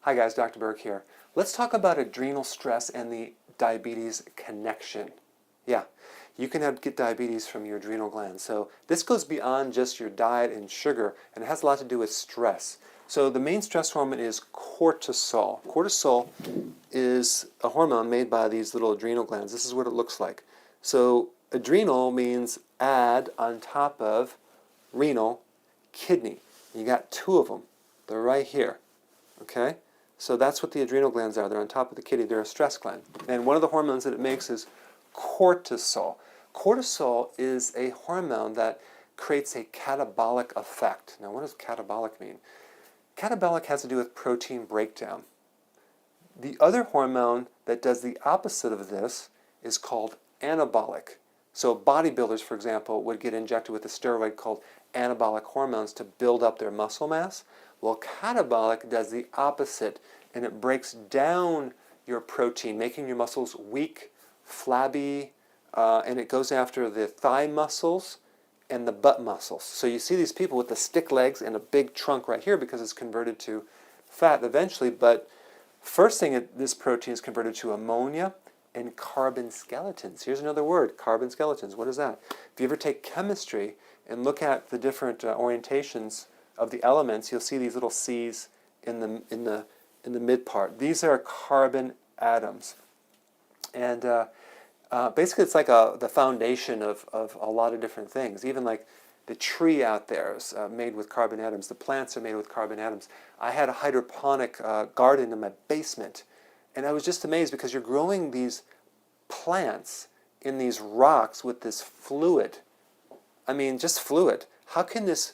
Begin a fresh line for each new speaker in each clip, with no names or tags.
Hi guys, Dr. Berg here. Let's talk about adrenal stress and the diabetes connection. Yeah, you can get diabetes from your adrenal glands. So this goes beyond just your diet and sugar, and it has a lot to do with stress. So the main stress hormone is cortisol. Cortisol is a hormone made by these little adrenal glands. This is what it looks like. So adrenal means add on top of renal, kidney. You got two of them. They're right here. Okay? So that's what the adrenal glands are. They're on top of the kidney. They're a stress gland. And one of the hormones that it makes is cortisol. Cortisol is a hormone that creates a catabolic effect. Now, what does catabolic mean? Catabolic has to do with protein breakdown. The other hormone that does the opposite of this is called anabolic. So bodybuilders, for example, would get injected with a steroid called anabolic hormones to build up their muscle mass. Well, catabolic does the opposite, and it breaks down your protein, making your muscles weak, flabby, and it goes after the thigh muscles and the butt muscles. So you see these people with the stick legs and a big trunk right here because it's converted to fat eventually, but first thing, this protein is converted to ammonia and carbon skeletons. Here's another word, carbon skeletons. What is that? If you ever take chemistry and look at the different orientations of the elements, you'll see these little C's in the mid part. These are carbon atoms, and basically it's like the foundation of a lot of different things. Even like the tree out there is made with carbon atoms. The plants are made with carbon atoms. I had a hydroponic garden in my basement, and I was just amazed because you're growing these plants in these rocks with this fluid. I mean, just fluid. How can this,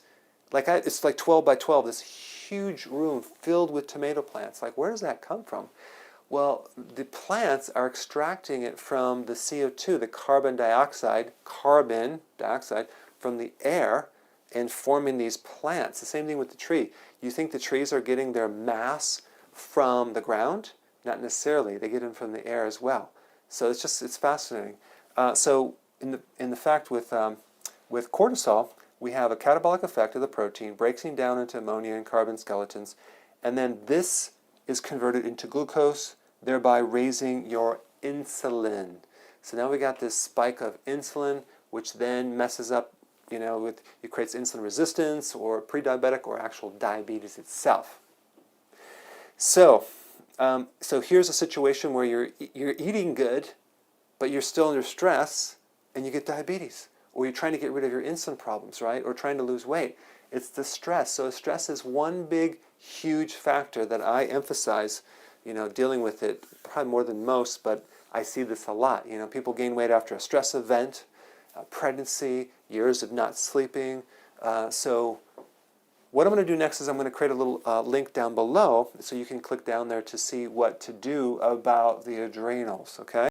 it's like 12 by 12, this huge room filled with tomato plants. Like, where does that come from? Well, the plants are extracting it from the CO2, the carbon dioxide from the air and forming these plants. The same thing with the tree. You think the trees are getting their mass from the ground? Not necessarily. They get them from the air as well. So it's fascinating. So in the fact with cortisol, we have a catabolic effect of the protein, breaking down into ammonia and carbon skeletons, and then this is converted into glucose, thereby raising your insulin. So now we got this spike of insulin, which then messes up, it creates insulin resistance or pre-diabetic or actual diabetes itself. So here's a situation where you're eating good, but you're still under stress, and you get diabetes. Or you're trying to get rid of your insulin problems, right? Or trying to lose weight. It's the stress. So stress is one big, huge factor that I emphasize, dealing with it probably more than most, but I see this a lot. People gain weight after a stress event, pregnancy, years of not sleeping. So what I'm going to do next is I'm going to create a little link down below so you can click down there to see what to do about the adrenals, okay?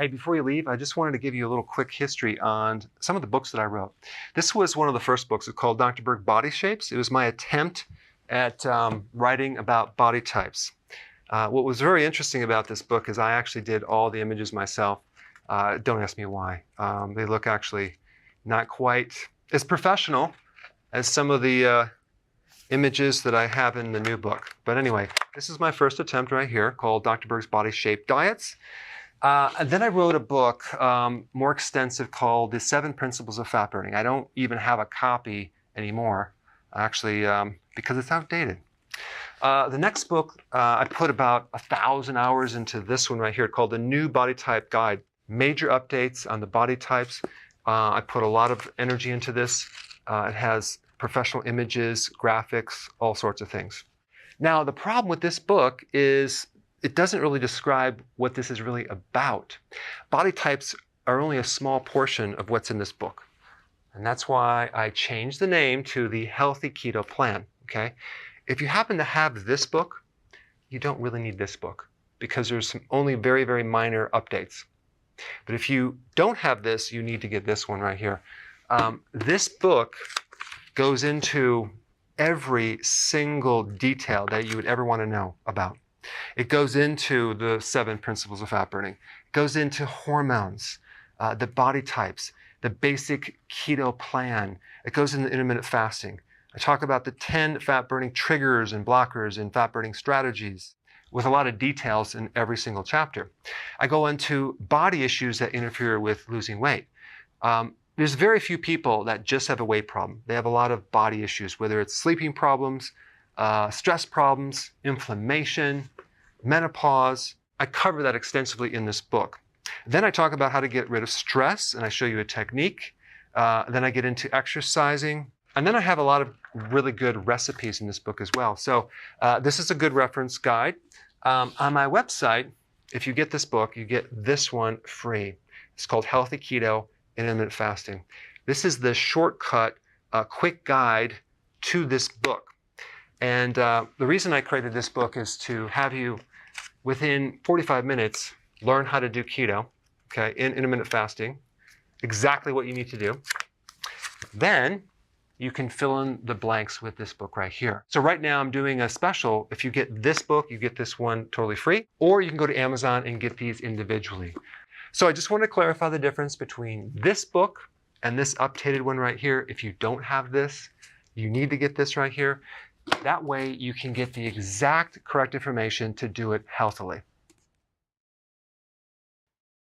Hey, before you leave, I just wanted to give you a little quick history on some of the books that I wrote. This was one of the first books. It's called Dr. Berg Body Shapes. It was my attempt at writing about body types. What was very interesting about this book is I actually did all the images myself. Don't ask me why. They look actually not quite as professional as some of the images that I have in the new book. But anyway, this is my first attempt right here called Dr. Berg's Body Shape Diets. And then I wrote a book more extensive called The 7 Principles of Fat Burning. I don't even have a copy anymore, actually, because it's outdated. The next book, I put about 1,000 hours into this one right here called The New Body Type Guide. Major updates on the body types. I put a lot of energy into this. It has professional images, graphics, all sorts of things. Now, the problem with this book is it doesn't really describe what this is really about. Body types are only a small portion of what's in this book. And that's why I changed the name to the Healthy Keto Plan, okay? If you happen to have this book, you don't really need this book because there's only very, very minor updates. But if you don't have this, you need to get this one right here. This book goes into every single detail that you would ever want to know about. It goes into the 7 principles of fat burning. It goes into hormones, the body types, the basic keto plan. It goes into intermittent fasting. I talk about the 10 fat-burning triggers and blockers and fat-burning strategies with a lot of details in every single chapter. I go into body issues that interfere with losing weight. There's very few people that just have a weight problem. They have a lot of body issues, whether it's sleeping problems, stress problems, inflammation, menopause. I cover that extensively in this book. Then I talk about how to get rid of stress, and I show you a technique. Then I get into exercising. And then I have a lot of really good recipes in this book as well. So this is a good reference guide. On my website, if you get this book, you get this one free. It's called Healthy Keto Intermittent Fasting. This is the shortcut, quick guide to this book. And the reason I created this book is to have you, within 45 minutes, learn how to do keto, okay, in intermittent fasting, exactly what you need to do. Then you can fill in the blanks with this book right here. So right now I'm doing a special. If you get this book, you get this one totally free, or you can go to Amazon and get these individually. So I just want to clarify the difference between this book and this updated one right here. If you don't have this, you need to get this right here. That way you can get the exact correct information to do it healthily.